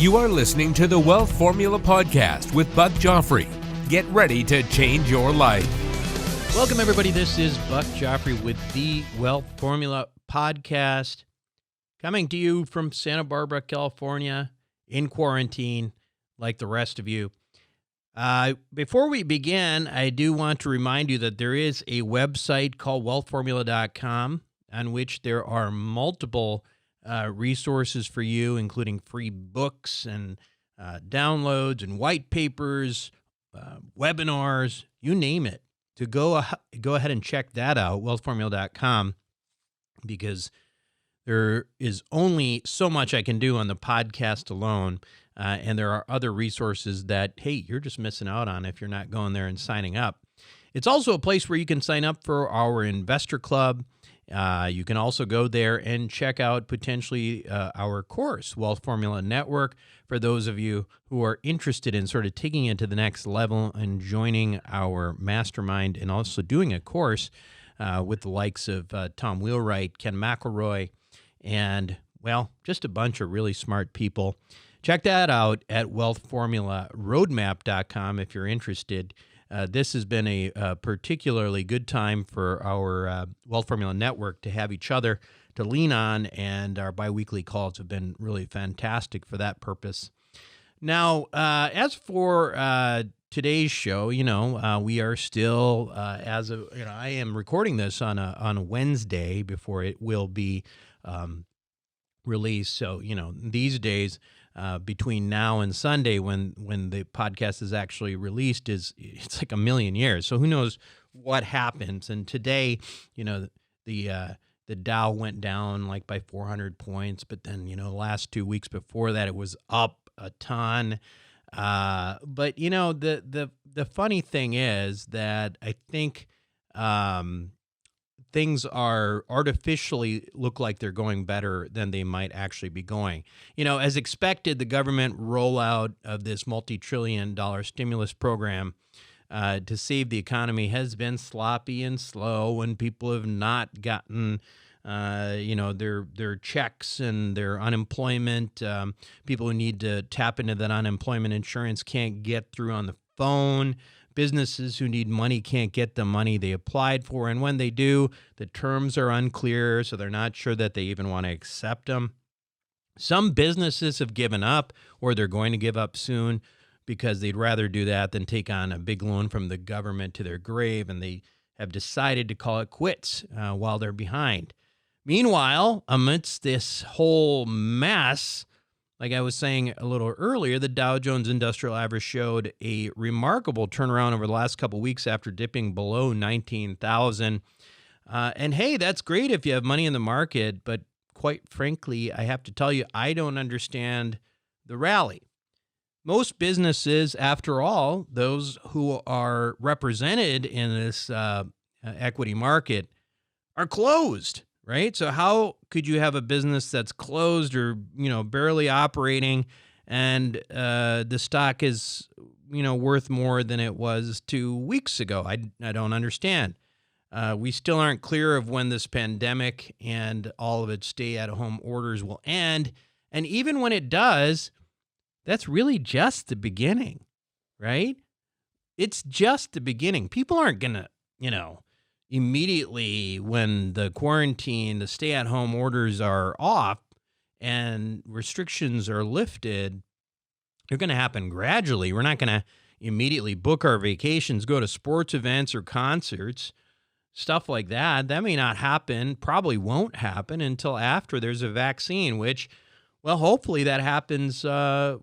You are listening to the Wealth Formula Podcast with Buck Joffrey. Get ready to change your life. Welcome, everybody. This is Buck Joffrey with the Wealth Formula Podcast, coming to you from Santa Barbara, California, in quarantine, like the rest of you. Before we begin, I do want to remind you that there is a website called wealthformula.com on which there are multiple resources for you, including free books and downloads and white papers, webinars, you name it. To go ahead and check that out, wealthformula.com, because there is only so much I can do on the podcast alone, and there are other resources that, hey, you're just missing out on if you're not going there and signing up. It's also a place where you can sign up for our investor club. You can also go there and check out potentially our course, Wealth Formula Network, for those of you who are interested in sort of taking it to the next level and joining our mastermind and also doing a course with the likes of Tom Wheelwright, Ken McElroy, and, well, just a bunch of really smart people. Check that out at wealthformularoadmap.com if you're interested. This has been a particularly good time for our Wealth Formula Network to have each other to lean on, and our biweekly calls have been really fantastic for that purpose. Now, as for today's show, we are still, I am recording this on a Wednesday before it will be released. So, these days, between now and Sunday, when the podcast is actually released, it's like a million years. So who knows what happens? And today, the Dow went down like by 400 points, but then the last 2 weeks before that, it was up a ton. But the funny thing is that I think things are artificially look like they're going better than they might actually be going. As expected, the government rollout of this multi-trillion-dollar stimulus program to save the economy has been sloppy and slow, and people have not gotten their checks and their unemployment. People who need to tap into that unemployment insurance can't get through on the phone. Businesses who need money can't get the money they applied for, and when they do, the terms are unclear, so they're not sure that they even want to accept them. Some businesses have given up, or they're going to give up soon, because they'd rather do that than take on a big loan from the government to their grave, and they have decided to call it quits while they're behind. Meanwhile, amidst this whole mess, like I was saying a little earlier, the Dow Jones Industrial Average showed a remarkable turnaround over the last couple of weeks after dipping below 19,000. And hey, that's great if you have money in the market, but quite frankly, I have to tell you, I don't understand the rally. Most businesses, after all, those who are represented in this equity market, are closed. Right? So how could you have a business that's closed or, barely operating, and the stock is, worth more than it was 2 weeks ago? I don't understand. We still aren't clear of when this pandemic and all of its stay-at-home orders will end. And even when it does, that's really just the beginning, right? It's just the beginning. People aren't going to, immediately when the quarantine, the stay-at-home orders are off and restrictions are lifted, they're going to happen gradually. We're not going to immediately book our vacations, go to sports events or concerts, stuff like that. That may not happen, probably won't happen until after there's a vaccine, which, well, hopefully that happens, by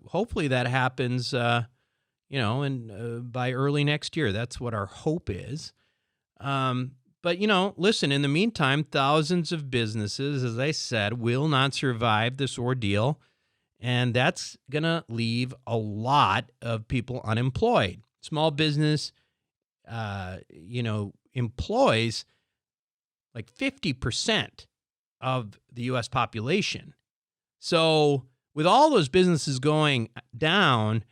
early next year. That's what our hope is. But, listen, in the meantime, thousands of businesses, as I said, will not survive this ordeal, and that's going to leave a lot of people unemployed. Small business, employs like 50% of the U.S. population. So with all those businesses going down,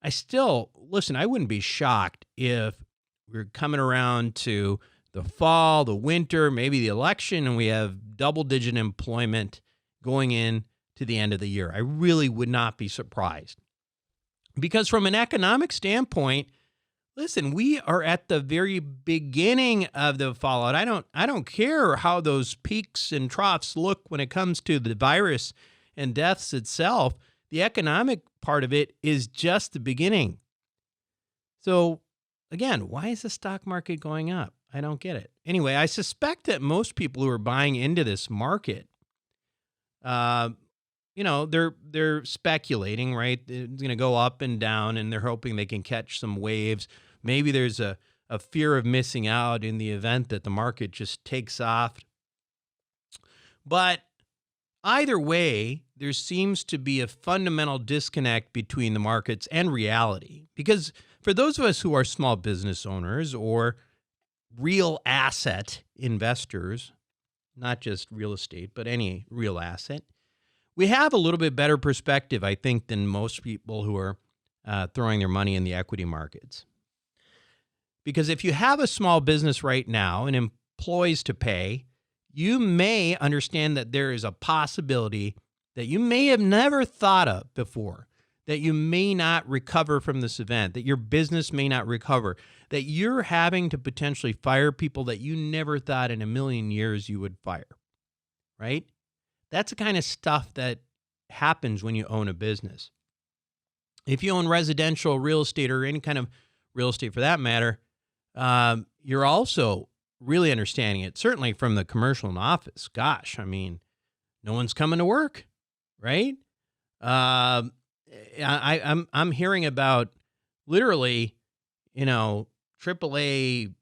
I wouldn't be shocked if we're coming around to the fall, the winter, maybe the election, and we have double-digit employment going in to to the end of the year. I really would not be surprised. Because from an economic standpoint, listen, we are at the very beginning of the fallout. I don't care how those peaks and troughs look when it comes to the virus and deaths itself. The economic part of it is just the beginning. So again, why is the stock market going up? I don't get it. Anyway, I suspect that most people who are buying into this market, they're speculating, right? It's going to go up and down, and they're hoping they can catch some waves. Maybe there's a fear of missing out in the event that the market just takes off. But either way, there seems to be a fundamental disconnect between the markets and reality. Because for those of us who are small business owners or real asset investors, not just real estate, but any real asset, we have a little bit better perspective, I think, than most people who are throwing their money in the equity markets. Because if you have a small business right now and employees to pay, you may understand that there is a possibility that you may have never thought of before, that you may not recover from this event, that your business may not recover, that you're having to potentially fire people that you never thought in a million years you would fire, right? That's the kind of stuff that happens when you own a business. If you own residential real estate or any kind of real estate for that matter, you're also really understanding it, certainly from the commercial and office. Gosh, I mean, no one's coming to work, right? I'm hearing about literally, AAA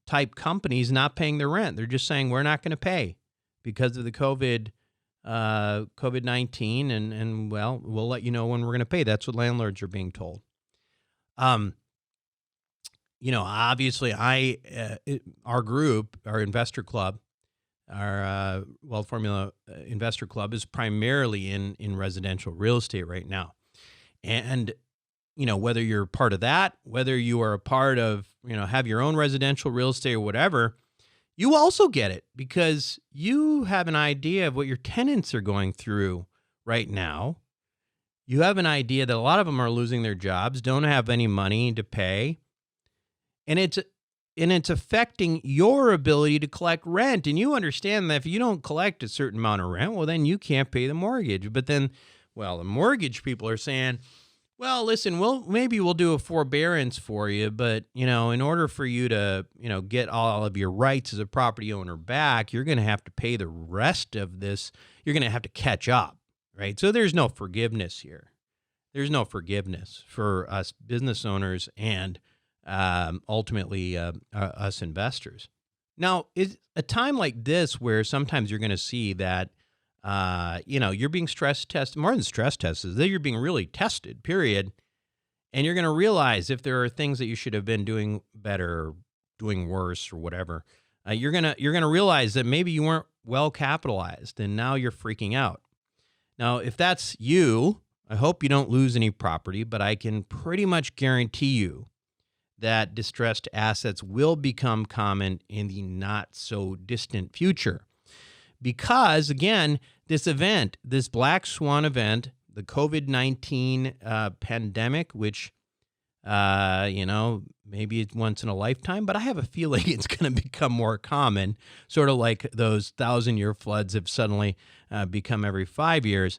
type companies not paying their rent. They're just saying we're not going to pay because of the COVID-19, and well, we'll let you know when we're going to pay. That's what landlords are being told. Obviously, our group, our investor club, our Wealth Formula Investor Club is primarily in residential real estate right now. And, whether you're part of that, whether you are a part of, have your own residential real estate or whatever, you also get it because you have an idea of what your tenants are going through right now. You have an idea that a lot of them are losing their jobs, don't have any money to pay. And it's affecting your ability to collect rent. And you understand that if you don't collect a certain amount of rent, well, then you can't pay the mortgage. But then, the mortgage people are saying, well, listen, maybe we'll do a forbearance for you. But, in order for you to, get all of your rights as a property owner back, you're going to have to pay the rest of this. You're going to have to catch up, right? So there's no forgiveness here. There's no forgiveness for us business owners and ultimately us investors. Now, is a time like this where sometimes you're going to see that, you're being stress tested, more than stress tested, that you're being really tested, period. And you're going to realize if there are things that you should have been doing better, or doing worse or whatever, you're going to realize that maybe you weren't well capitalized and now you're freaking out. Now, if that's you, I hope you don't lose any property, but I can pretty much guarantee you that distressed assets will become common in the not so distant future. Because again, this event, this black swan event, the COVID-19 pandemic, which, maybe it's once in a lifetime, but I have a feeling it's going to become more common, sort of like those 1,000-year floods have suddenly become every 5 years.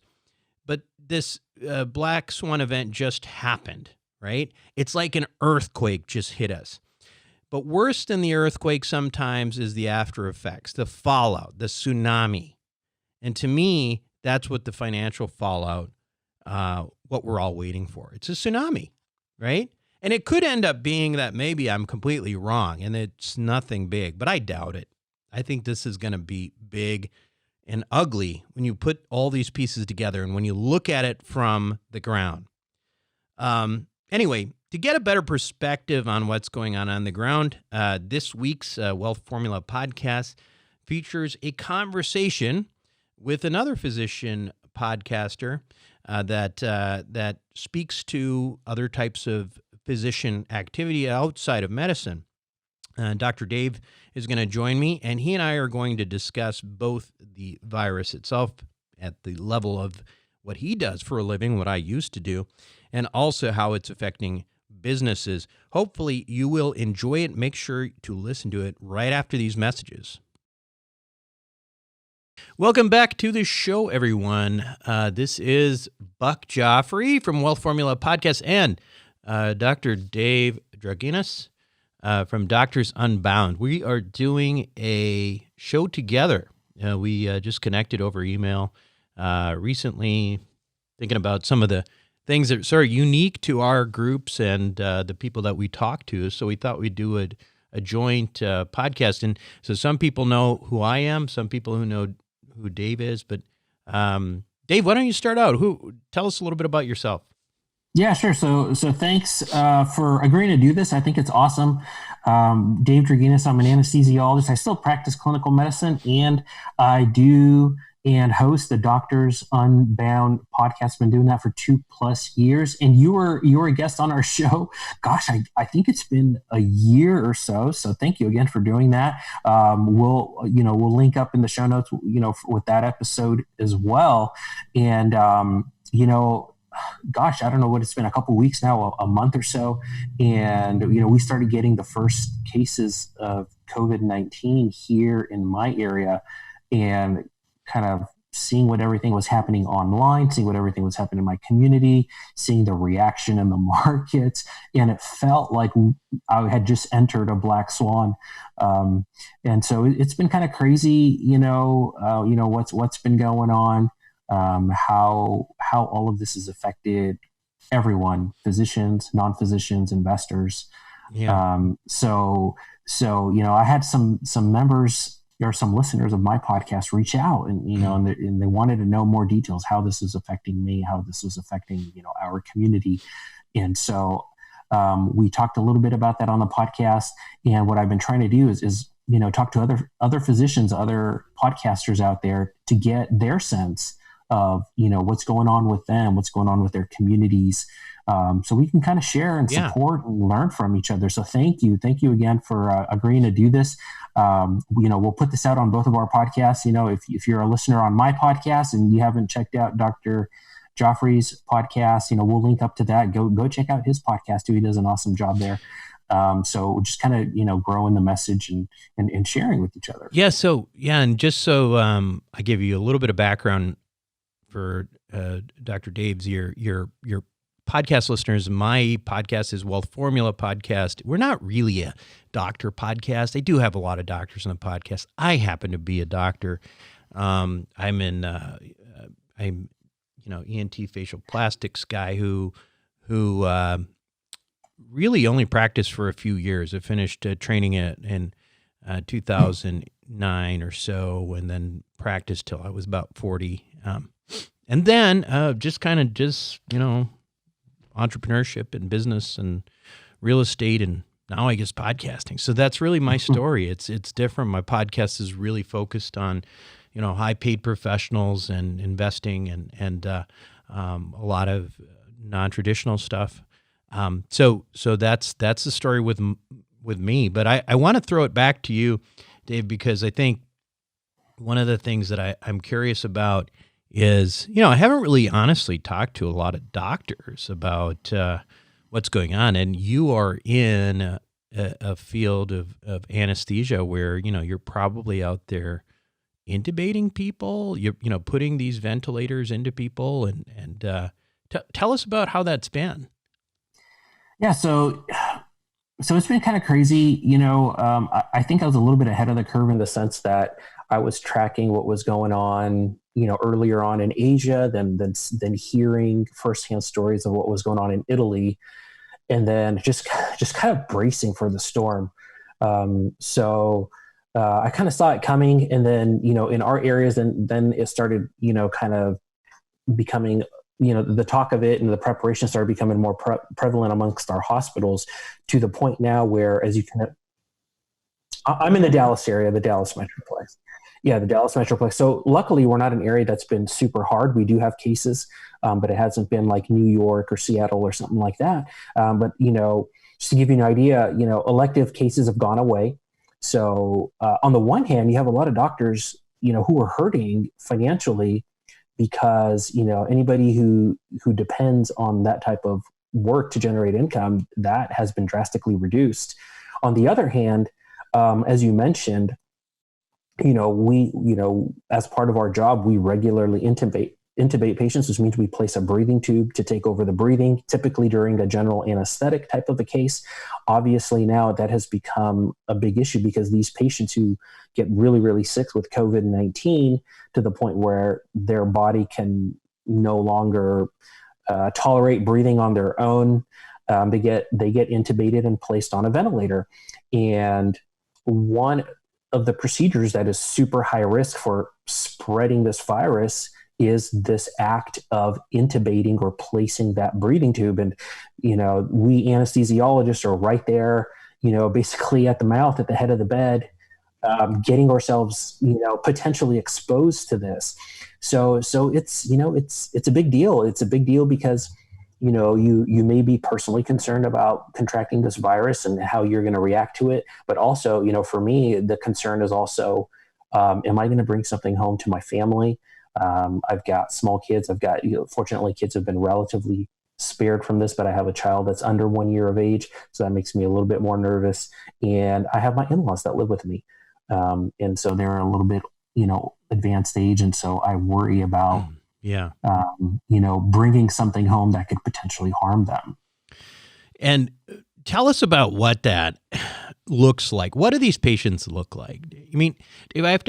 But this black swan event just happened. Right? It's like an earthquake just hit us. But worse than the earthquake sometimes is the after effects, the fallout, the tsunami. And to me, that's what the financial fallout, what we're all waiting for. It's a tsunami, right? And it could end up being that maybe I'm completely wrong and it's nothing big, but I doubt it. I think this is going to be big and ugly when you put all these pieces together and when you look at it from the ground. Anyway, to get a better perspective on what's going on the ground, this week's Wealth Formula podcast features a conversation with another physician podcaster that speaks to other types of physician activity outside of medicine. Dr. Dave is going to join me, and he and I are going to discuss both the virus itself at the level of what he does for a living, what I used to do, and also how it's affecting businesses. Hopefully you will enjoy it. Make sure to listen to it right after these messages. Welcome back to the show, everyone. This is Buck Joffrey from Wealth Formula Podcast and Dr. Dave Draginas from Doctors Unbound. We are doing a show together. We just connected over email recently, thinking about some of the things that are sort of unique to our groups and the people that we talk to. So we thought we'd do a joint podcast. And so some people know who I am, some people who know who Dave is. But Dave, why don't you start out? Tell us a little bit about yourself. Yeah, sure. So thanks for agreeing to do this. I think it's awesome. Dave Draginas, I'm an anesthesiologist. I still practice clinical medicine, and I do and host the Doctors Unbound podcast. Been doing that for 2+ years. And you were a guest on our show. Gosh, I think it's been a year or so. So thank you again for doing that. We'll link up in the show notes, with that episode as well. And, gosh, I don't know what it's been, a couple of weeks now, a month or so. And, we started getting the first cases of COVID-19 here in my area, and kind of seeing what everything was happening online, seeing what everything was happening in my community, seeing the reaction in the markets. And it felt like I had just entered a black swan. And so it's been kind of crazy, what's been going on, how all of this has affected everyone, physicians, non-physicians, investors. Yeah. So I had some members or some listeners of my podcast reach out and, and they wanted to know more details, how this is affecting me, how this is affecting, our community. And so we talked a little bit about that on the podcast. And what I've been trying to do is talk to other physicians, other podcasters out there to get their sense of, what's going on with them, what's going on with their communities. So we can kind of share and support and learn from each other. So thank you again for agreeing to do this. We'll put this out on both of our podcasts. If you're a listener on my podcast and you haven't checked out Dr. Joffrey's podcast, we'll link up to that. Go check out his podcast too. He does an awesome job there. So just kind of growing the message and sharing with each other. Yeah. So, and just so I give you a little bit of background for Dr. Dave's, your podcast listeners, my podcast is Wealth Formula Podcast. We're not really a doctor podcast. I do have a lot of doctors on the podcast. I happen to be a doctor. I'm ENT facial plastics guy who really only practiced for a few years. I finished training in 2009 or so, and then practiced till I was about 40. And then entrepreneurship and business and real estate, and now I guess podcasting. So that's really my story. It's different. My podcast is really focused on, high paid professionals and investing and a lot of non-traditional stuff. So that's the story with me. But I want to throw it back to you, Dave, because I think one of the things that I'm curious about is, I haven't really honestly talked to a lot of doctors about what's going on. And you are in a field of anesthesia where, you're probably out there intubating people, you're, putting these ventilators into people. And tell us about how that's been. Yeah. So it's been kind of crazy. I think I was a little bit ahead of the curve in the sense that I was tracking what was going on, earlier on in Asia, than hearing firsthand stories of what was going on in Italy, and then just kind of bracing for the storm. I kind of saw it coming, and then in our areas, and then it started kind of becoming the talk of it and the preparation started becoming more prevalent amongst our hospitals, to the point now where, as you can, I'm in the Dallas area, the Dallas Metroplex. Yeah, the Dallas Metroplex. So luckily, we're not an area that's been super hard. We do have cases, but it hasn't been like New York or Seattle or something like that. But just to give you an idea, elective cases have gone away. So on the one hand, you have a lot of doctors, who are hurting financially because, anybody who depends on that type of work to generate income, that has been drastically reduced. On the other hand, as you mentioned, we, as part of our job, we regularly intubate patients, which means we place a breathing tube to take over the breathing, typically during a general anesthetic type of a case. Obviously, now that has become a big issue because these patients who get really, really sick with COVID-19 to the point where their body can no longer tolerate breathing on their own, they get intubated and placed on a ventilator. And one of the procedures that is super high risk for spreading this virus is this act of intubating or placing that breathing tube. And, we anesthesiologists are right there, basically at the mouth, at the head of the bed, getting ourselves, potentially exposed to this. So it's, it's a big deal. It's a big deal because, you may be personally concerned about contracting this virus and how you're going to react to it. But also, for me, the concern is also, am I going to bring something home to my family? I've got small kids. Fortunately, kids have been relatively spared from this, but I have a child that's under 1 year of age. So that makes me a little bit more nervous. And I have my in-laws that live with me. And so they're a little bit, advanced age. And so I worry about, bringing something home that could potentially harm them. And tell us about what that looks like. What do these patients look like? I mean, I have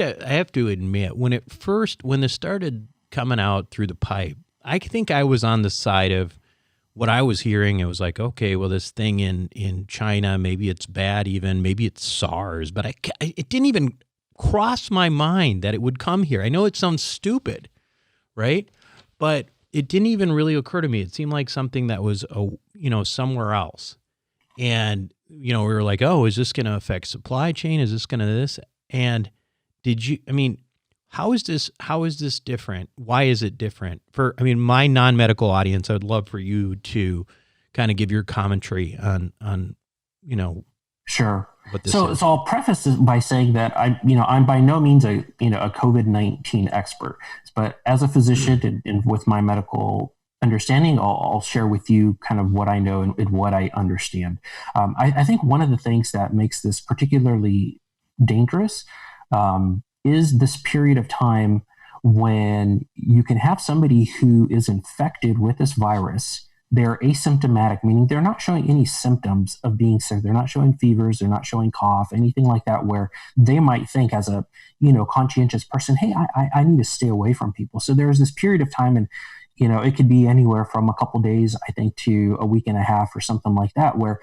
to admit, when this started coming out through the pipe, I think I was on the side of what I was hearing. It was like, okay, well, this thing in China, maybe it's bad, even maybe it's SARS, but it didn't even cross my mind that it would come here. I know it sounds stupid, right? But it didn't even really occur to me. It seemed like something that was, somewhere else. And, we were like, oh, is this going to affect supply chain? Is this going to this? And how is this different? Why is it different? My non-medical audience, I would love for you to kind of give your commentary on Sure. what this So is. I'll preface this by saying that I'm by no means a COVID-19 expert, but as a physician and with my medical understanding, I'll share with you kind of what I know and what I understand. I think one of the things that makes this particularly dangerous is this period of time when you can have somebody who is infected with this virus. They're asymptomatic, meaning they're not showing any symptoms of being sick. They're not showing fevers. They're not showing cough, anything like that, where they might think as a, conscientious person, hey, I need to stay away from people. So there's this period of time, and, it could be anywhere from a couple days, I think, to a week and a half or something like that, where,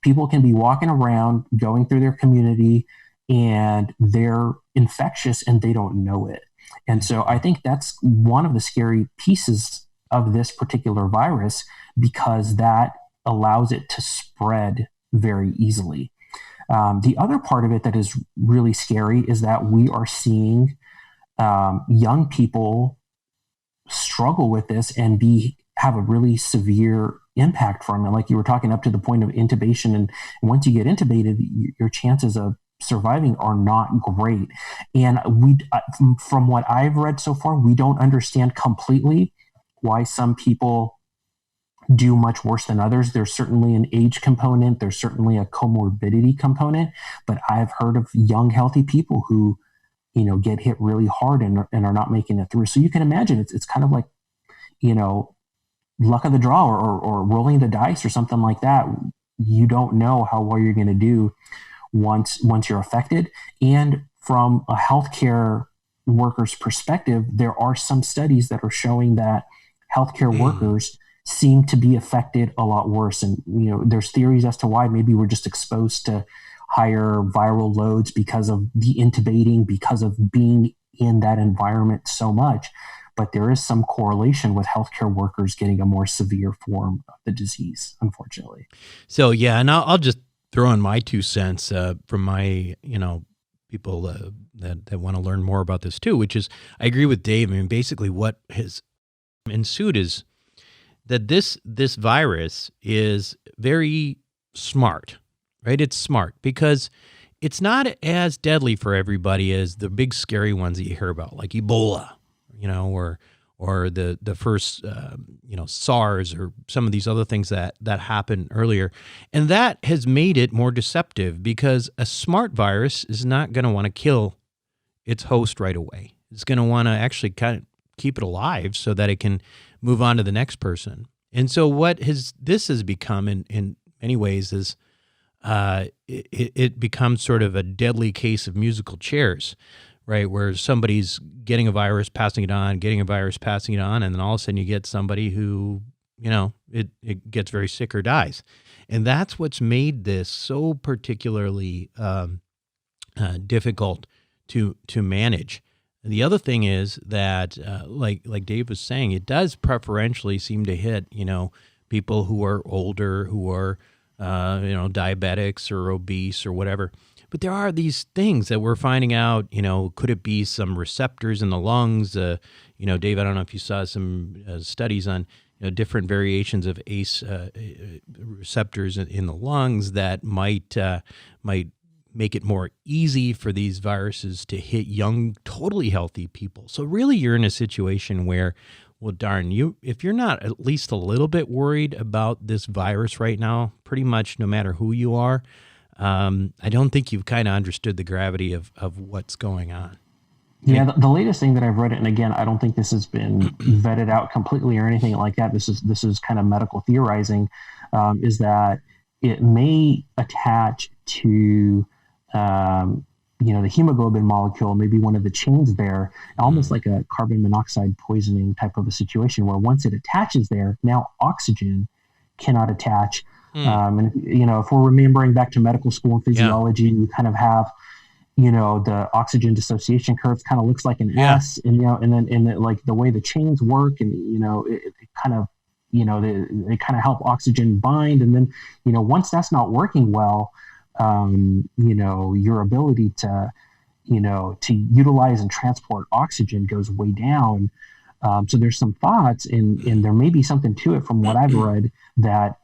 people can be walking around, going through their community, and they're infectious and they don't know it. And so I think that's one of the scary pieces of this particular virus, because that allows it to spread very easily. The other part of it that is really scary is that we are seeing young people struggle with this and have a really severe impact from it. Like you were talking, up to the point of intubation. And once you get intubated, your chances of surviving are not great. And from what I've read so far, we don't understand completely why some people do much worse than others. There's certainly an age component. There's certainly a comorbidity component, but I've heard of young, healthy people who, get hit really hard and are not making it through. So you can imagine it's kind of like, luck of the draw or rolling the dice or something like that. You don't know how well you're going to do once you're affected. And from a healthcare worker's perspective, there are some studies that are showing that healthcare workers seem to be affected a lot worse. And, there's theories as to why. Maybe we're just exposed to higher viral loads because of the intubating, because of being in that environment so much. But there is some correlation with healthcare workers getting a more severe form of the disease, unfortunately. So, yeah, and I'll just throw in my 2 cents from my, people that want to learn more about this too, which is, I agree with Dave. I mean, basically what has ensued is that this virus is very smart, right? It's smart because it's not as deadly for everybody as the big scary ones that you hear about, like Ebola, or the first SARS or some of these other things that happened earlier. And that has made it more deceptive because a smart virus is not going to want to kill its host right away. It's going to want to actually kind of keep it alive so that it can move on to the next person. And so this has become in many ways is it becomes sort of a deadly case of musical chairs, right? Where somebody's getting a virus, passing it on, getting a virus, passing it on, and then all of a sudden you get somebody who, it gets very sick or dies. And that's what's made this so particularly difficult to manage. And the other thing is that, like Dave was saying, it does preferentially seem to hit, people who are older, who are, diabetics or obese or whatever. But there are these things that we're finding out, could it be some receptors in the lungs? Dave, I don't know if you saw some studies on different variations of ACE receptors in the lungs that might make it more easy for these viruses to hit young, totally healthy people. So really you're in a situation where, well, darn, if you're not at least a little bit worried about this virus right now, pretty much no matter who you are, I don't think you've kind of understood the gravity of what's going on. Yeah, the latest thing that I've read, and again, I don't think this has been vetted out completely or anything like that. This is kind of medical theorizing, is that it may attach to the hemoglobin molecule, maybe one of the chains there, almost like a carbon monoxide poisoning type of a situation, where once it attaches there, now oxygen cannot attach. And if we're remembering back to medical school and physiology, you kind of have, the oxygen dissociation curve kind of looks like an S, and then like the way the chains work, and it kind of, they kind of help oxygen bind, and then once that's not working well, your ability to utilize and transport oxygen goes way down. So there's some thoughts, and there may be something to it from what I've read, that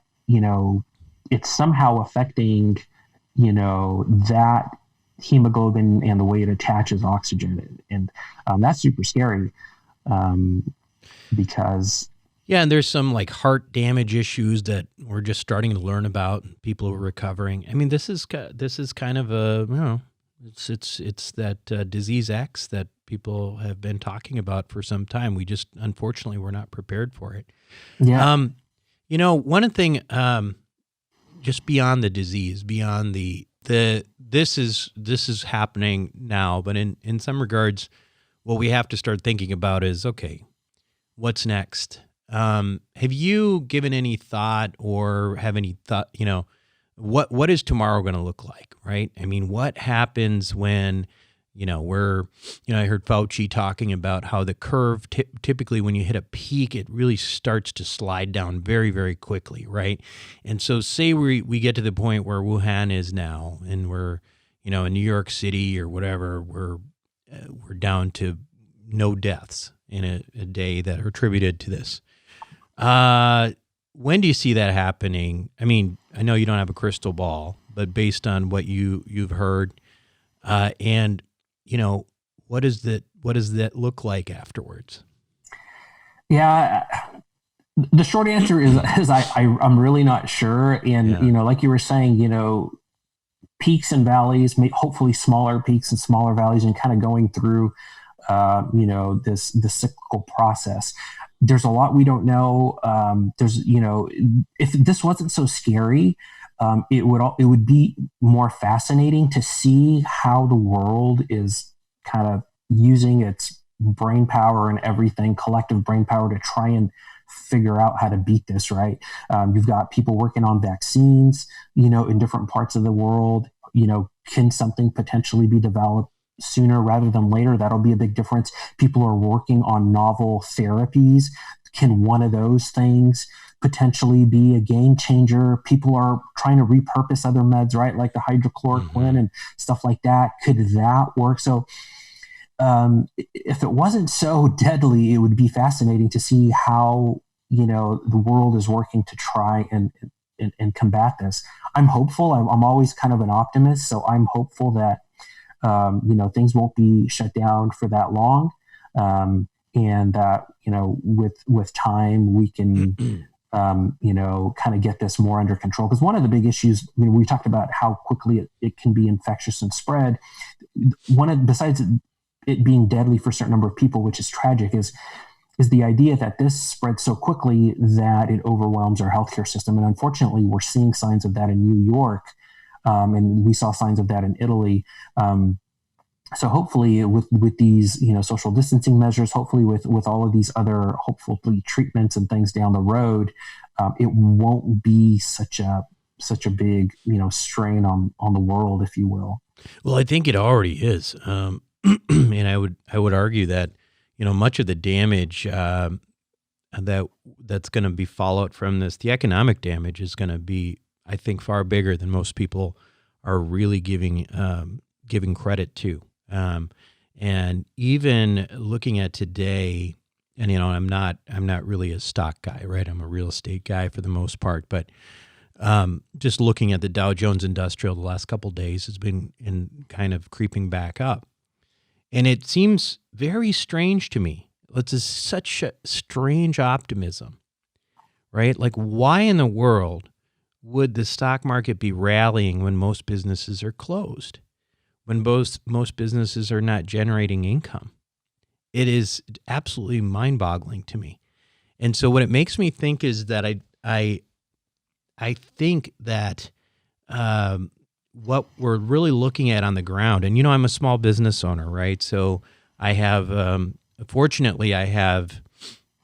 it's somehow affecting that hemoglobin and the way it attaches oxygen, and that's super scary, because and there's some like heart damage issues that we're just starting to learn about. People who are recovering. I mean, this is kind of a it's that disease X that people have been talking about for some time. We just unfortunately we're not prepared for it. Yeah. One thing, just beyond the disease, beyond this is happening now, but in some regards, what we have to start thinking about is, okay, what's next? Have you given any thought or have any thought, what is tomorrow going to look like, right? I mean, what happens when, I heard Fauci talking about how the curve, typically when you hit a peak, it really starts to slide down very, very quickly, right? And so say we get to the point where Wuhan is now, and we're, in New York City or whatever, we're down to no deaths in a day that are attributed to this. When do you see that happening? I mean, I know you don't have a crystal ball, but based on what you've heard, and what does that look like afterwards? Yeah, the short answer is I'm really not sure. And like you were saying, peaks and valleys, hopefully smaller peaks and smaller valleys, and kind of going through, this cyclical process. There's a lot we don't know. If this wasn't so scary, it would be more fascinating to see how the world is kind of using its brain power and everything, collective brain power, to try and figure out how to beat this, right? You've got people working on vaccines, in different parts of the world. Can something potentially be developed sooner rather than later? That'll be a big difference. People are working on novel therapies. Can one of those things potentially be a game changer? People are trying to repurpose other meds, right? Like the hydrochloroquine and stuff like that. Could that work? So if it wasn't so deadly, it would be fascinating to see how, the world is working to try and combat this. I'm hopeful. I'm always kind of an optimist. So I'm hopeful that, things won't be shut down for that long. and that, with time we can, kind of get this more under control. Because one of the big issues, we talked about how quickly it can be infectious and spread. Besides it being deadly for a certain number of people, which is tragic, is the idea that this spreads so quickly that it overwhelms our healthcare system. And unfortunately, we're seeing signs of that in New York, and we saw signs of that in Italy. So hopefully with these, social distancing measures, hopefully with all of these other, hopefully treatments and things down the road, it won't be such a big, strain on the world, if you will. Well, I think it already is. And I would argue that, much of the damage that's going to be fallout from this, the economic damage is going to be, I think, far bigger than most people are really giving credit to. And even looking at today, and I'm not really a stock guy, right? I'm a real estate guy for the most part, but just looking at the Dow Jones Industrial the last couple of days has been kind of creeping back up, and it seems very strange to me. It's such a strange optimism, right? Like, why in the world would the stock market be rallying when most businesses are closed? When most businesses are not generating income? It is absolutely mind-boggling to me. And so what it makes me think is that I think that what we're really looking at on the ground, and I'm a small business owner, right? So I have, fortunately, I have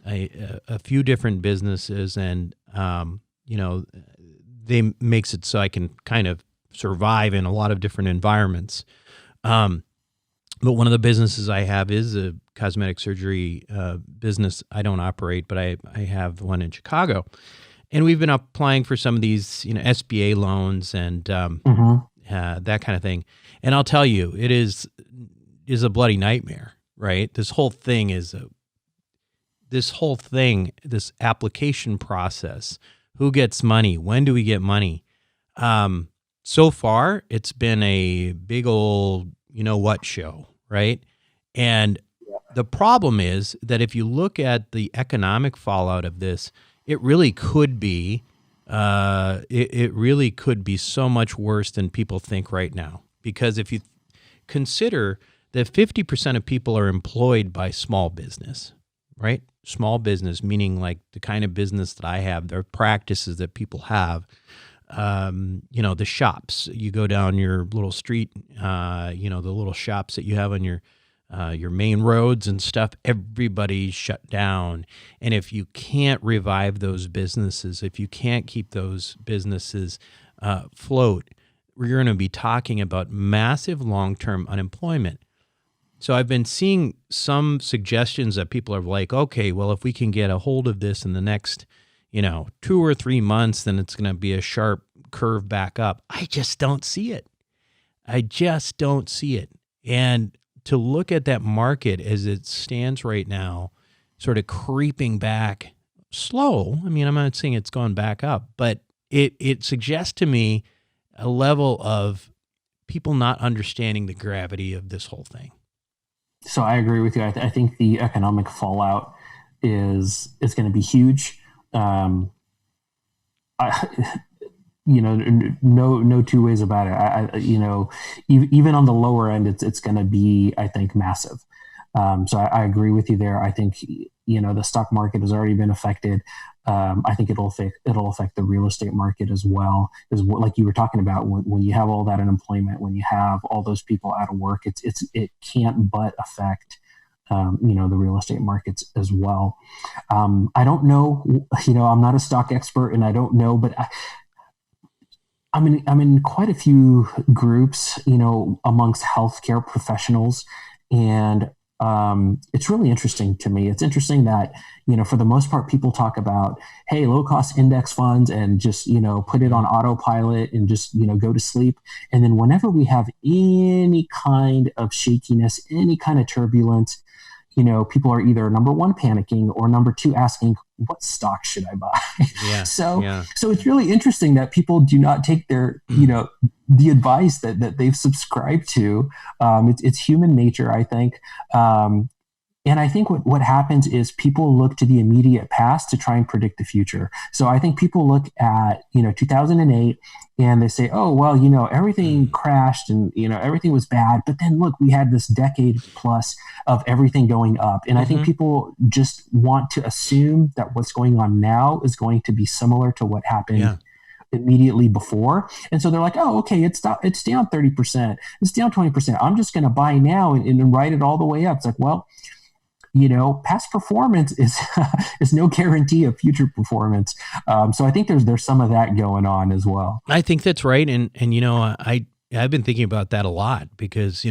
a few different businesses, and they makes it so I can kind of survive in a lot of different environments. But one of the businesses I have is a cosmetic surgery business. I don't operate, but I have one in Chicago. And we've been applying for some of these, SBA loans and that kind of thing. And I'll tell you, it is a bloody nightmare, right? This application process, who gets money? When do we get money? So far, it's been a big old, what show, right? And the problem is that if you look at the economic fallout of this, it really could be, it really could be so much worse than people think right now. Because if you consider that 50% of people are employed by small business, right? Small business, meaning like the kind of business that I have, there are practices that people have. The shops, you go down your little street, the little shops that you have on your main roads and stuff, everybody's shut down. And if you can't revive those businesses, if you can't keep those businesses afloat, we're going to be talking about massive long-term unemployment. So I've been seeing some suggestions that people are like, okay, well, if we can get a hold of this in the next 2 or 3 months, then it's going to be a sharp curve back up. I just don't see it. And to look at that market as it stands right now, sort of creeping back slow. I mean, I'm not saying it's gone back up, but it suggests to me a level of people not understanding the gravity of this whole thing. So I agree with you. I think the economic fallout is going to be huge. No two ways about it. Even on the lower end, it's going to be, I think, massive. So I agree with you there. I think, the stock market has already been affected. I think it'll affect the real estate market as well. Is like you were talking about, when you have all that unemployment, when you have all those people out of work, it can't but affect the real estate markets as well. I don't know, I'm not a stock expert and I don't know, but I'm in quite a few groups, amongst healthcare professionals, and it's really interesting to me. It's interesting that, for the most part, people talk about, hey, low cost index funds and just, put it on autopilot and just, go to sleep. And then whenever we have any kind of shakiness, any kind of turbulence, people are either number one, panicking, or number two, asking, what stock should I buy? Yeah. So it's really interesting that people do not take their, the advice that they've subscribed to. It's human nature, I think. And I think what happens is people look to the immediate past to try and predict the future. So I think people look at, 2008 and they say, oh, well, everything crashed and, everything was bad. But then look, we had this decade plus of everything going up. And I think people just want to assume that what's going on now is going to be similar to what happened immediately before. And so they're like, oh, okay, it's down 30%. It's down 20%. I'm just going to buy now and ride it all the way up. It's like, well, past performance is is no guarantee of future performance. So I think there's some of that going on as well. I think that's right, and I've been thinking about that a lot because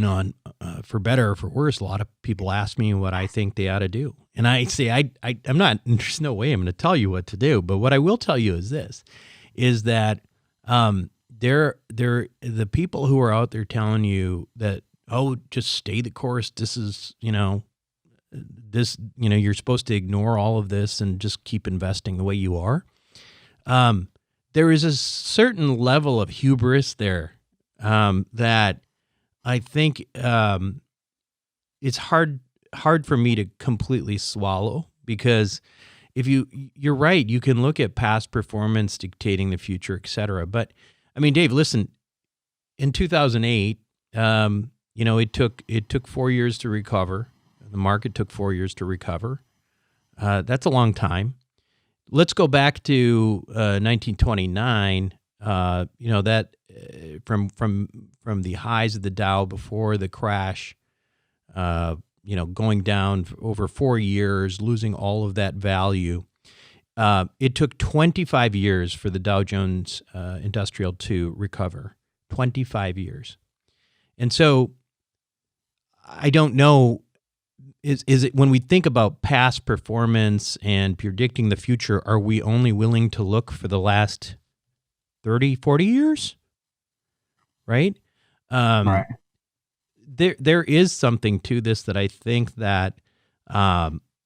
for better or for worse, a lot of people ask me what I think they ought to do, and I say I'm not. There's no way I'm going to tell you what to do, but what I will tell you is this: is that they're the people who are out there telling you that just stay the course. This is you're supposed to ignore all of this and just keep investing the way you are. There is a certain level of hubris there that I think it's hard for me to completely swallow, because if you're right, you can look at past performance dictating the future, et cetera. But I mean, Dave, listen, in 2008, it took 4 years to recover. The market took 4 years to recover. That's a long time. Let's go back to 1929. That from the highs of the Dow before the crash, going down over 4 years, losing all of that value. It took 25 years for the Dow Jones Industrial to recover. 25 years, and so I don't know. Is it when we think about past performance and predicting the future, are we only willing to look for the last 30, 40 years? Right? Right. There is something to this that I think that,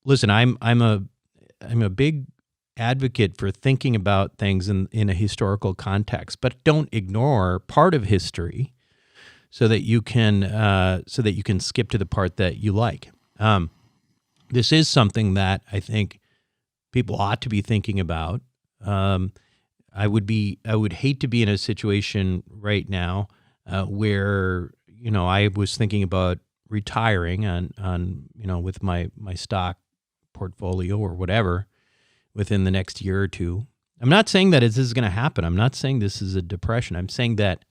listen, I'm a big advocate for thinking about things in a historical context, but don't ignore part of history so that you can skip to the part that you like. This is something that I think people ought to be thinking about. I would hate to be in a situation right now where I was thinking about retiring on with my stock portfolio or whatever within the next year or two. I'm not saying that this is going to happen. I'm not saying this is a depression. I'm saying that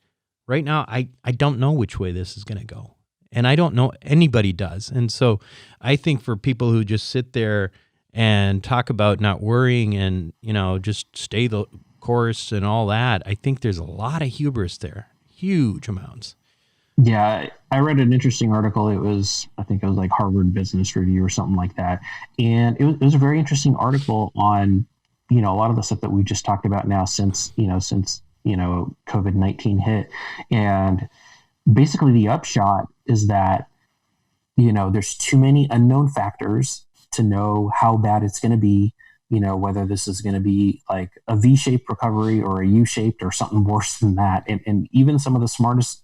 right now I don't know which way this is going to go. And I don't know anybody does. And so I think for people who just sit there and talk about not worrying and, just stay the course and all that, I think there's a lot of hubris there, huge amounts. Yeah, I read an interesting article. I think it was like Harvard Business Review or something like that. And it was a very interesting article on, a lot of the stuff that we just talked about now since COVID-19 hit. And basically the upshot is that, there's too many unknown factors to know how bad it's going to be, whether this is going to be like a V-shaped recovery or a U-shaped or something worse than that. And even some of the smartest,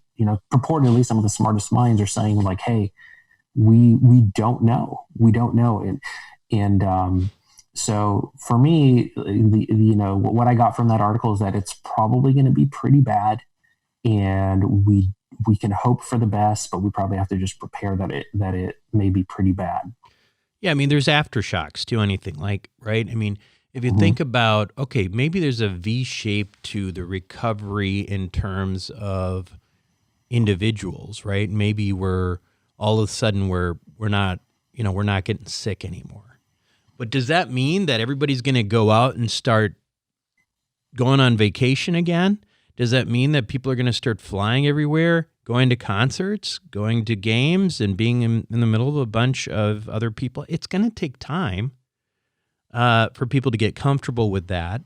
purportedly some of the smartest minds are saying like, hey, we don't know. We don't know. And so for me, what I got from that article is that it's probably going to be pretty bad, and we can hope for the best, but we probably have to just prepare that it may be pretty bad. Yeah, I mean, there's aftershocks to anything, like, right? I mean, if you think about, okay, maybe there's a V shape to the recovery in terms of individuals, right? Maybe we're all of a sudden we're not getting sick anymore. But does that mean that everybody's going to go out and start going on vacation again? Does that mean that people are going to start flying everywhere, going to concerts, going to games, and being in the middle of a bunch of other people? It's going to take time for people to get comfortable with that.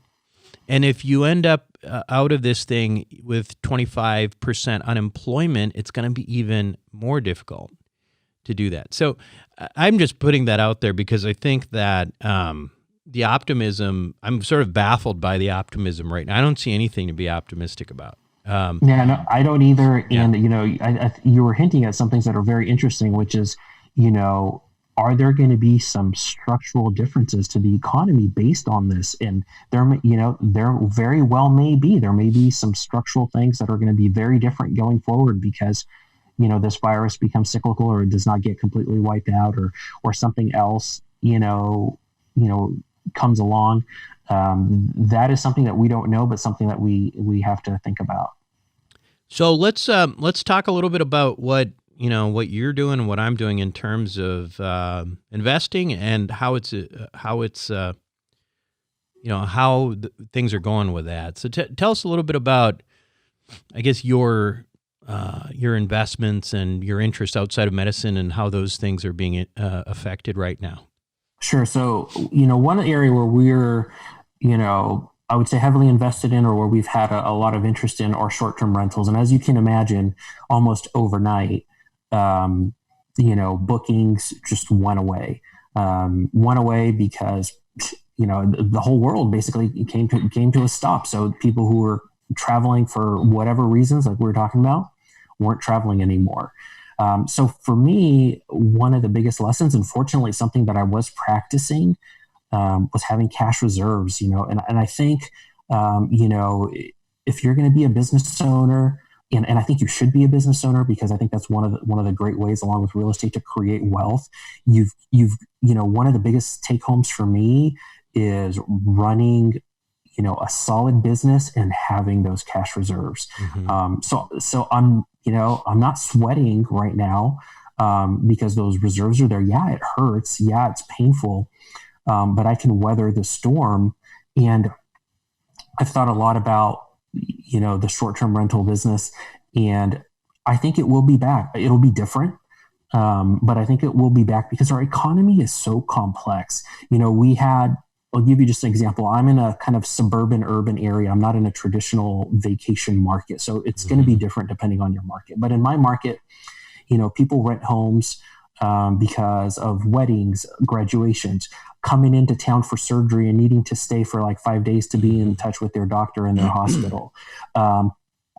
And if you end up out of this thing with 25% unemployment, it's going to be even more difficult to do that. So I'm just putting that out there because I think that the optimism, I'm sort of baffled by the optimism right now. I don't see anything to be optimistic about. No, I don't either. Yeah. And, you were hinting at some things that are very interesting, which is, are there going to be some structural differences to the economy based on this? And there very well may be. There may be some structural things that are going to be very different going forward because, this virus becomes cyclical or it does not get completely wiped out, or something else, comes along. That is something that we don't know, but something that we have to think about. So let's talk a little bit about what you're doing and what I'm doing in terms of investing and how things are going with that. So tell us a little bit about, I guess, your investments and your interests outside of medicine and how those things are being affected right now. Sure. So, one area where we're, I would say heavily invested in, or where we've had a lot of interest in, are short-term rentals. And as you can imagine, almost overnight, bookings just went away. Because, the whole world basically came to a stop. So people who were traveling for whatever reasons, like we were talking about, weren't traveling anymore. So for me, one of the biggest lessons, and fortunately something that I was practicing, was having cash reserves, and I think, if you're going to be a business owner, and I think you should be a business owner, because I think that's one of the great ways, along with real estate, to create wealth. You've one of the biggest take homes for me is running, a solid business and having those cash reserves. Mm-hmm. So I'm not sweating right now, because those reserves are there. Yeah, it hurts. Yeah, it's painful. But I can weather the storm. And I've thought a lot about, the short-term rental business, and I think it will be back. It'll be different. But I think it will be back because our economy is so complex. I'll give you just an example. I'm in a kind of suburban urban area. I'm not in a traditional vacation market. So it's going to be different depending on your market. But in my market, people rent homes because of weddings, graduations, coming into town for surgery and needing to stay for like 5 days to be in touch with their doctor in their hospital.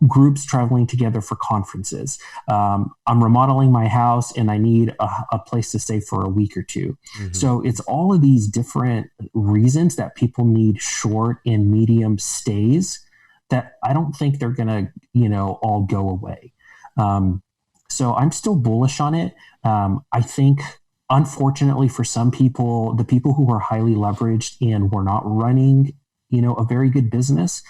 Groups traveling together for conferences. I'm remodeling my house and I need a place to stay for a week or two. Mm-hmm. So it's all of these different reasons that people need short and medium stays that I don't think they're going to, all go away. So I'm still bullish on it. I think, unfortunately for some people, the people who are highly leveraged and were not running, a very good business,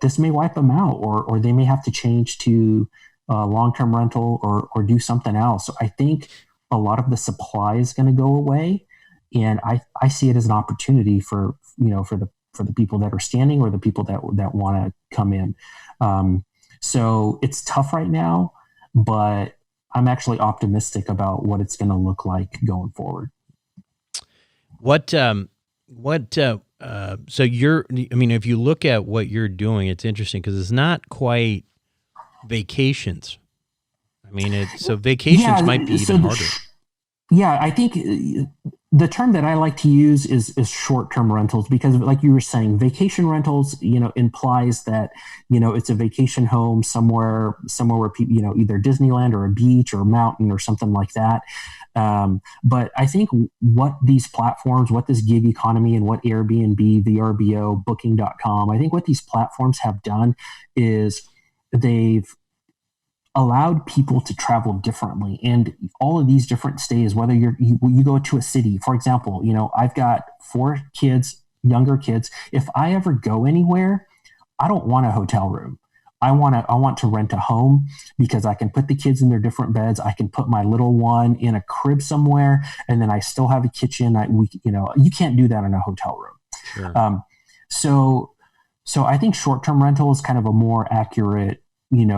this may wipe them out, or they may have to change to long-term rental or do something else. So I think a lot of the supply is going to go away, and I see it as an opportunity for the people that are standing, or the people that want to come in. So it's tough right now, but I'm actually optimistic about what it's going to look like going forward. So if you look at what you're doing, it's interesting because it's not quite vacations. Vacations might be even harder. I think the term that I like to use is short-term rentals, because like you were saying, vacation rentals, implies that, it's a vacation home somewhere where people, either Disneyland or a beach or a mountain or something like that. But I think what these platforms, what this gig economy and what Airbnb, VRBO, Booking.com, I think what these platforms have done is they've allowed people to travel differently, and all of these different stays, whether you go to a city, for example, I've got 4 kids, younger kids. If I ever go anywhere, I don't want a hotel room. I want to rent a home, because I can put the kids in their different beds. I can put my little one in a crib somewhere, and then I still have a kitchen. You can't do that in a hotel room. Sure. So I think short-term rental is kind of a more accurate,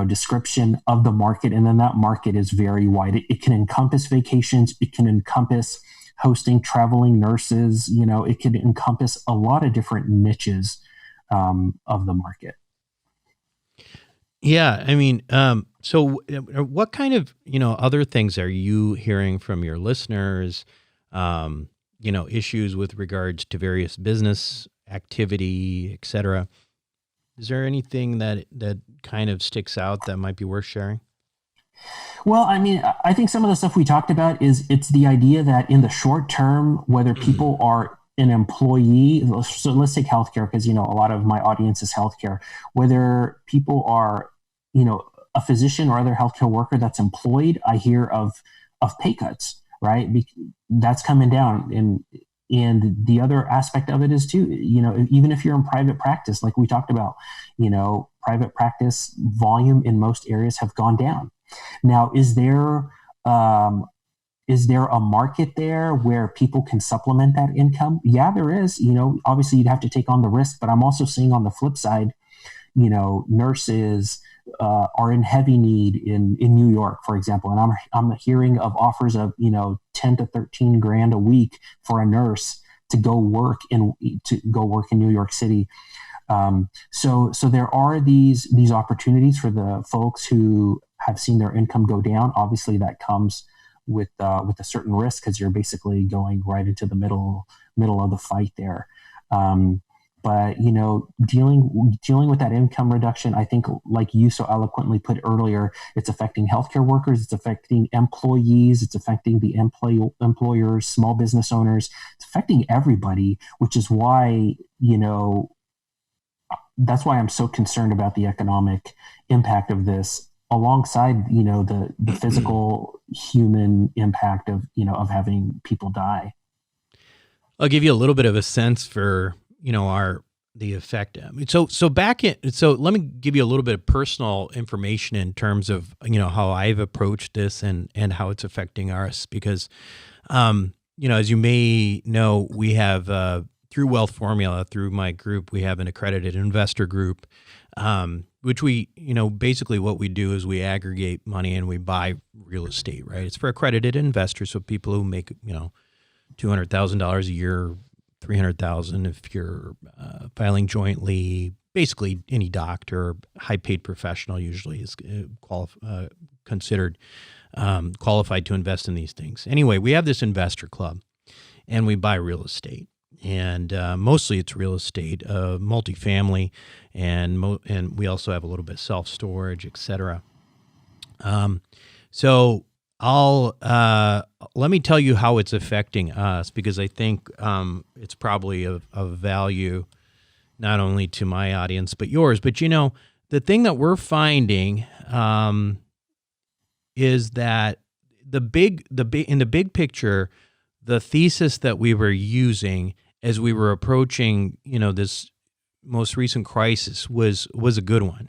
description of the market. And then that market is very wide. It can encompass vacations. It can encompass hosting, traveling nurses. It can encompass a lot of different niches of the market. Yeah. So what kind of, other things are you hearing from your listeners, issues with regards to various business activity, et cetera? Is there anything that kind of sticks out that might be worth sharing? Well, I mean, I think some of the stuff we talked about it's the idea that in the short term, whether people are an employee, so let's take healthcare because a lot of my audience is healthcare. Whether people are, a physician or other healthcare worker that's employed, I hear of pay cuts, right? That's coming down, and the other aspect of it is too, even if you're in private practice, like we talked about, private practice volume in most areas have gone down. Now, um, is there a market there where people can supplement that income? Yeah, there is. Obviously you'd have to take on the risk, but I'm also seeing on the flip side, nurses are in heavy need in New York, for example, and I'm hearing of offers of 10 to 13 grand a week for a nurse to go work in New York City. So there are these opportunities for the folks who have seen their income go down. Obviously, that comes with a certain risk because you're basically going right into the middle of the fight there. But dealing with that income reduction, I think, like you so eloquently put earlier, it's affecting healthcare workers, it's affecting employees, it's affecting the employers, small business owners, it's affecting everybody, which is why that's why I'm so concerned about the economic impact of this, alongside the physical human impact of having people die. I'll give you a little bit of a sense for the effect. I mean, so let me give you a little bit of personal information in terms of how I've approached this and how it's affecting us, because as you may know, we have through Wealth Formula, through my group, we have an accredited investor group, which we, basically what we do is we aggregate money and we buy real estate, right? It's for accredited investors, so people who make, $200,000 a year, $300,000 if you're filing jointly. Basically, any doctor, high-paid professional usually is considered qualified to invest in these things. Anyway, we have this investor club, and we buy real estate. And mostly it's real estate, multifamily, and we also have a little bit of self-storage, et cetera. So let me tell you how it's affecting us, because I think it's probably of value not only to my audience but yours. But the thing that we're finding is that in the big picture, the thesis that we were using as we were approaching, this most recent crisis was a good one,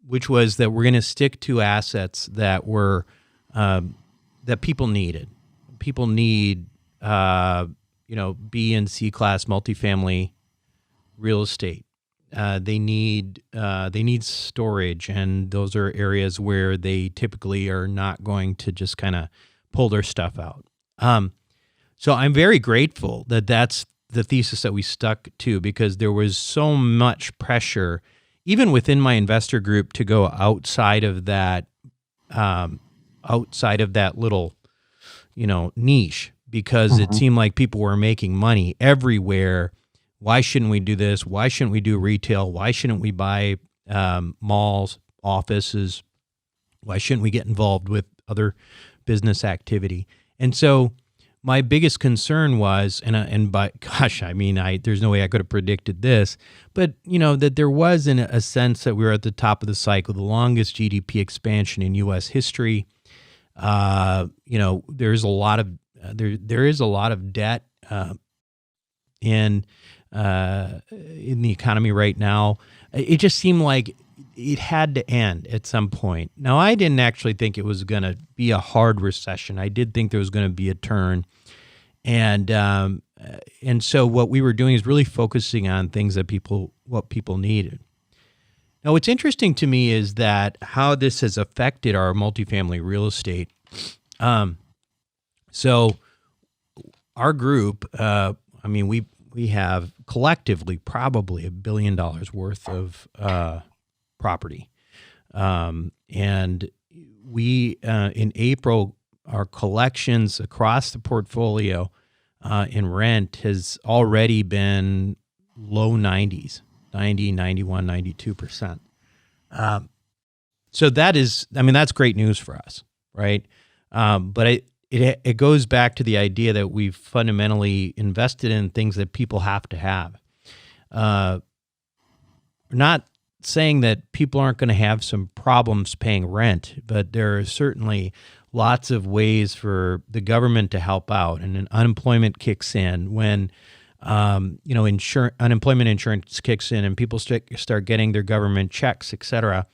which was that we're going to stick to assets that were that people needed. People need, B and C class multifamily real estate. They need storage, and those are areas where they typically are not going to just kind of pull their stuff out. So I'm very grateful that that's the thesis that we stuck to, because there was so much pressure, even within my investor group, to go outside of that little, niche, because it seemed like people were making money everywhere. Why shouldn't we do this? Why shouldn't we do retail? Why shouldn't we buy malls, offices? Why shouldn't we get involved with other business activity? And so my biggest concern was, there's no way I could have predicted this, but that there was a sense that we were at the top of the cycle, the longest GDP expansion in U.S. history. There is a lot of debt in the economy right now. It just seemed like it had to end at some point. Now, I didn't actually think it was going to be a hard recession. I did think there was going to be a turn. And so what we were doing is really focusing on things that what people needed. Now, what's interesting to me is that how this has affected our multifamily real estate. So our group, we have collectively probably $1 billion worth of property. And we, in April, our collections across the portfolio in rent has already been low 90s, 90, 91, 92%. So that's great news for us, right? But it goes back to the idea that we've fundamentally invested in things that people have to have. We're not saying that people aren't going to have some problems paying rent, but there are certainly lots of ways for the government to help out, and then unemployment kicks in when unemployment insurance kicks in and people start getting their government checks, et cetera.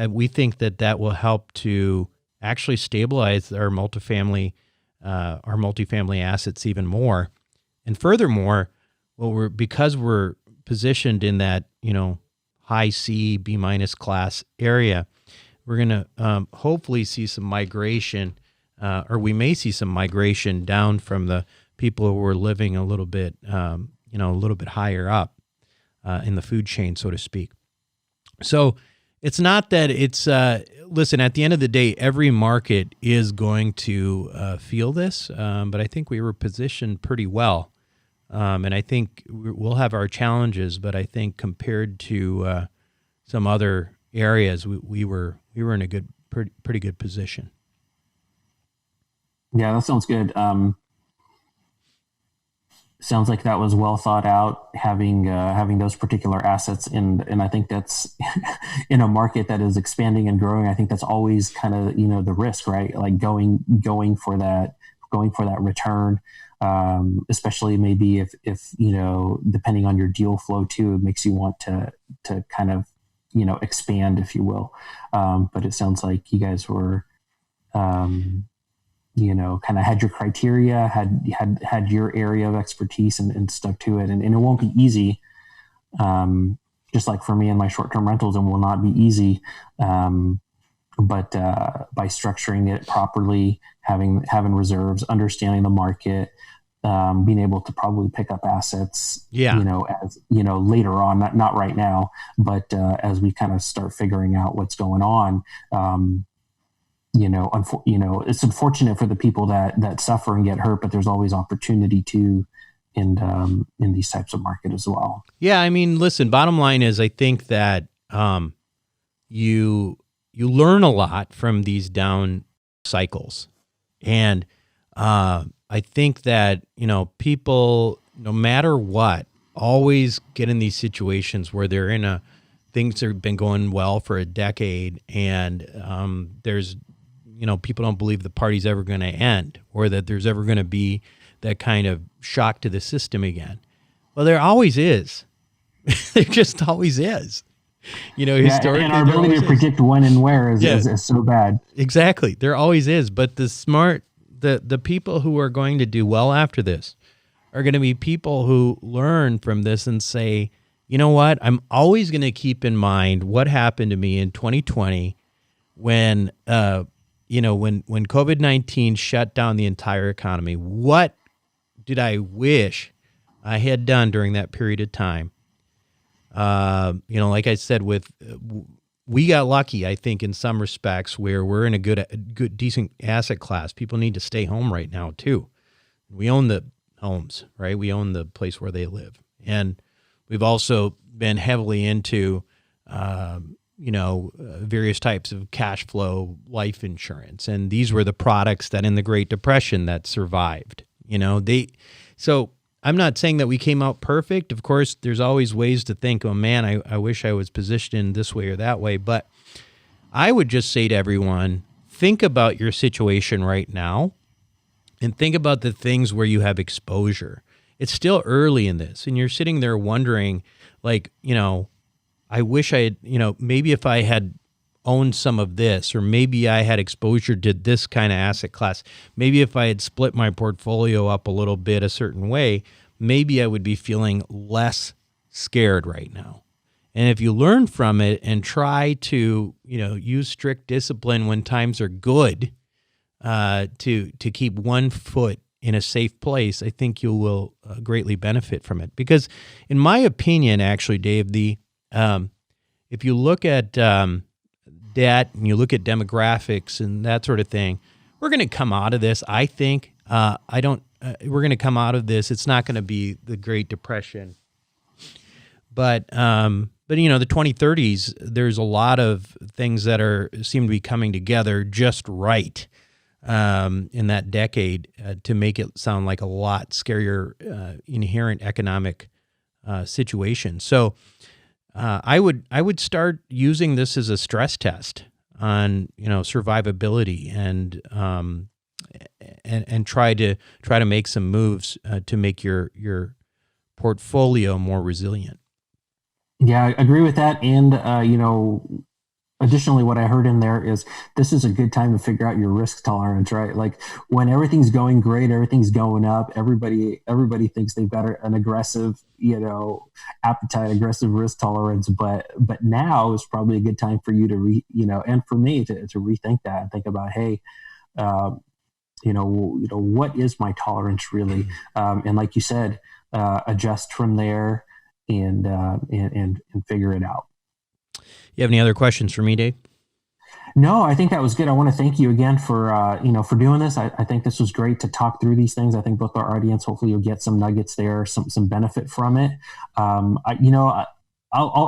We think that will help to actually stabilize our multifamily assets even more. And furthermore, because we're positioned in that, high C, B- class area, we're going to hopefully see some migration, or we may see some migration down from the people who are living a little bit higher up in the food chain, so to speak. So it's not that it's, listen, at the end of the day, every market is going to feel this, but I think we were positioned pretty well. And I think we'll have our challenges, but I think compared to some other areas, we were in a pretty good position. Yeah, that sounds good. Sounds like that was well thought out, having those particular assets, and I think that's in a market that is expanding and growing. I think that's always kind of the risk, right? Like going for that return, especially maybe if depending on your deal flow too, it makes you want to kind of expand, if you will. But it sounds like you guys were. Kind of had your criteria, had your area of expertise and stuck to it. And it won't be easy. Just like for me and my short-term rentals, it will not be easy. But by structuring it properly, having reserves, understanding the market, being able to probably pick up assets, as later on, not right now, but as we kind of start figuring out what's going on, it's unfortunate for the people that suffer and get hurt, but there's always opportunity too in these types of market as well. Yeah, I mean, listen, bottom line is I think that you learn a lot from these down cycles. And I think that, people, no matter what, always get in these situations where they're in things have been going well for a decade, and there's people don't believe the party's ever going to end, or that there's ever going to be that kind of shock to the system again. Well, there always is. There just always is. Historically, and our ability to predict when and where is so bad. Exactly. There always is. But the people who are going to do well after this are going to be people who learn from this and say, you know what? I'm always going to keep in mind what happened to me in 2020 when COVID-19 shut down the entire economy. What did I wish I had done during that period of time? Like I said, we got lucky, I think, in some respects where we're in a good, decent asset class. People need to stay home right now too. We own the homes, right? We own the place where they live. And we've also been heavily into, various types of cash flow life insurance. And these were the products that in the Great Depression that survived, so I'm not saying that we came out perfect. Of course, there's always ways to think, oh man, I wish I was positioned this way or that way. But I would just say to everyone, think about your situation right now and think about the things where you have exposure. It's still early in this, and you're sitting there wondering, like, I wish I had, maybe if I had owned some of this, or maybe I had exposure to this kind of asset class, maybe if I had split my portfolio up a little bit a certain way, maybe I would be feeling less scared right now. And if you learn from it and try to, use strict discipline when times are good, to keep one foot in a safe place, I think you will greatly benefit from it. Because in my opinion, actually, Dave, if you look at debt and you look at demographics and that sort of thing, we're going to come out of this. I think we're going to come out of this. It's not going to be the Great Depression, but But the 2030s, there's a lot of things that seem to be coming together just right in that decade to make it sound like a lot scarier inherent economic situation. So I would start using this as a stress test on survivability and try to make some moves to make your portfolio more resilient. Yeah, I agree with that. And, additionally, what I heard in there is this is a good time to figure out your risk tolerance, right? Like when everything's going great, everything's going up, everybody thinks they've got an aggressive, appetite, aggressive risk tolerance. But now is probably a good time for you to and for me to rethink that and think about, hey, what is my tolerance really? And like you said, adjust from there and figure it out. You have any other questions for me, Dave? No, I think that was good. I want to thank you again for doing this. I think this was great to talk through these things. I think both our audience, hopefully you'll get some nuggets there, some benefit from it. I'll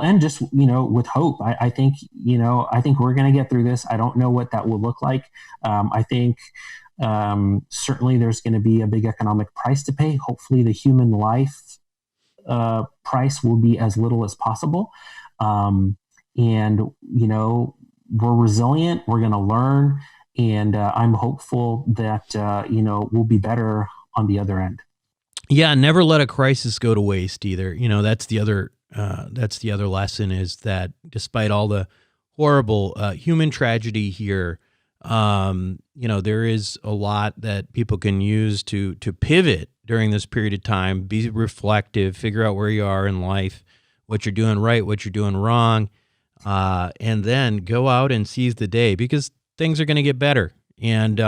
end just, with hope. I think we're going to get through this. I don't know what that will look like. I think certainly there's going to be a big economic price to pay. Hopefully the human life price will be as little as possible. And, we're resilient, we're going to learn, and I'm hopeful that, we'll be better on the other end. Yeah. Never let a crisis go to waste either. That's the other lesson is that despite all the horrible human tragedy here, there is a lot that people can use to pivot during this period of time, be reflective, figure out where you are in life, what you're doing right, what you're doing wrong, and then go out and seize the day because things are going to get better. And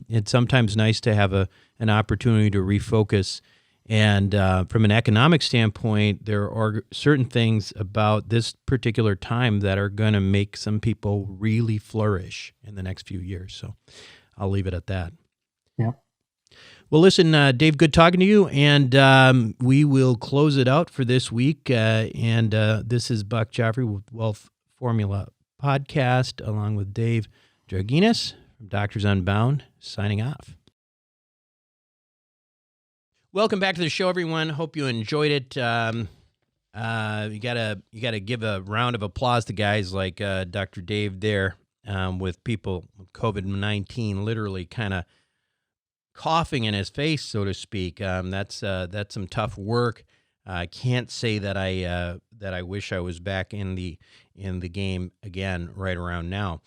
it's sometimes nice to have an opportunity to refocus. And from an economic standpoint, there are certain things about this particular time that are going to make some people really flourish in the next few years. So I'll leave it at that. Yeah. Well, listen, Dave, good talking to you, and we will close it out for this week. And this is Buck Joffrey with Wealth Formula Podcast, along with Dave Draginas from Doctors Unbound, signing off. Welcome back to the show, everyone. Hope you enjoyed it. You gotta give a round of applause to guys like Dr. Dave there, with people with COVID-19 literally kind of coughing in his face, so to speak. That's some tough work. I can't say that I wish I was back in the game again right around now.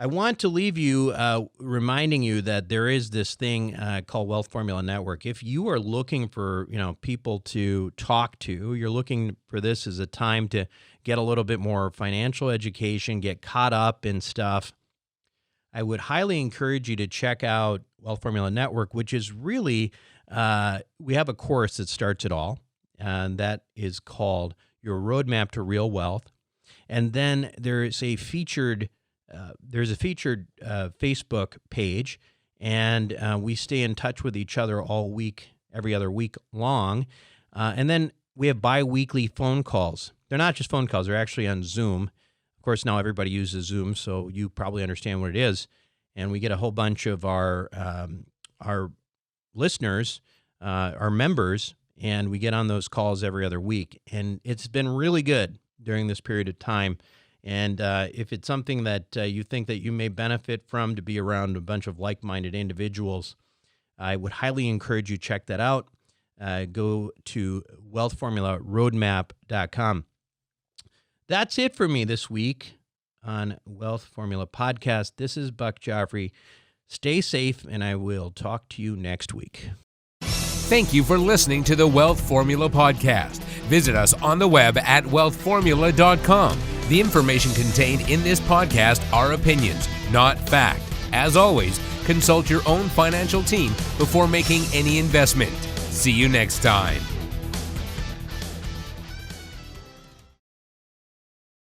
I want to leave you reminding you that there is this thing called Wealth Formula Network. If you are looking for people to talk to, you're looking for this as a time to get a little bit more financial education, get caught up in stuff, I would highly encourage you to check out Wealth Formula Network, which is really, we have a course that starts it all, and that is called Your Roadmap to Real Wealth. And then there's a featured Facebook page, and we stay in touch with each other all week, every other week long. And then we have bi-weekly phone calls. They're not just phone calls, they're actually on Zoom. Of course, now everybody uses Zoom, so you probably understand what it is. And we get a whole bunch of our listeners, our members, and we get on those calls every other week. And it's been really good during this period of time. And if it's something that you think that you may benefit from, to be around a bunch of like-minded individuals, I would highly encourage you to check that out. Go to wealthformularoadmap.com. That's it for me this week on Wealth Formula Podcast. This is Buck Joffrey. Stay safe, and I will talk to you next week. Thank you for listening to the Wealth Formula Podcast. Visit us on the web at wealthformula.com. The information contained in this podcast are opinions, not fact. As always, consult your own financial team before making any investment. See you next time.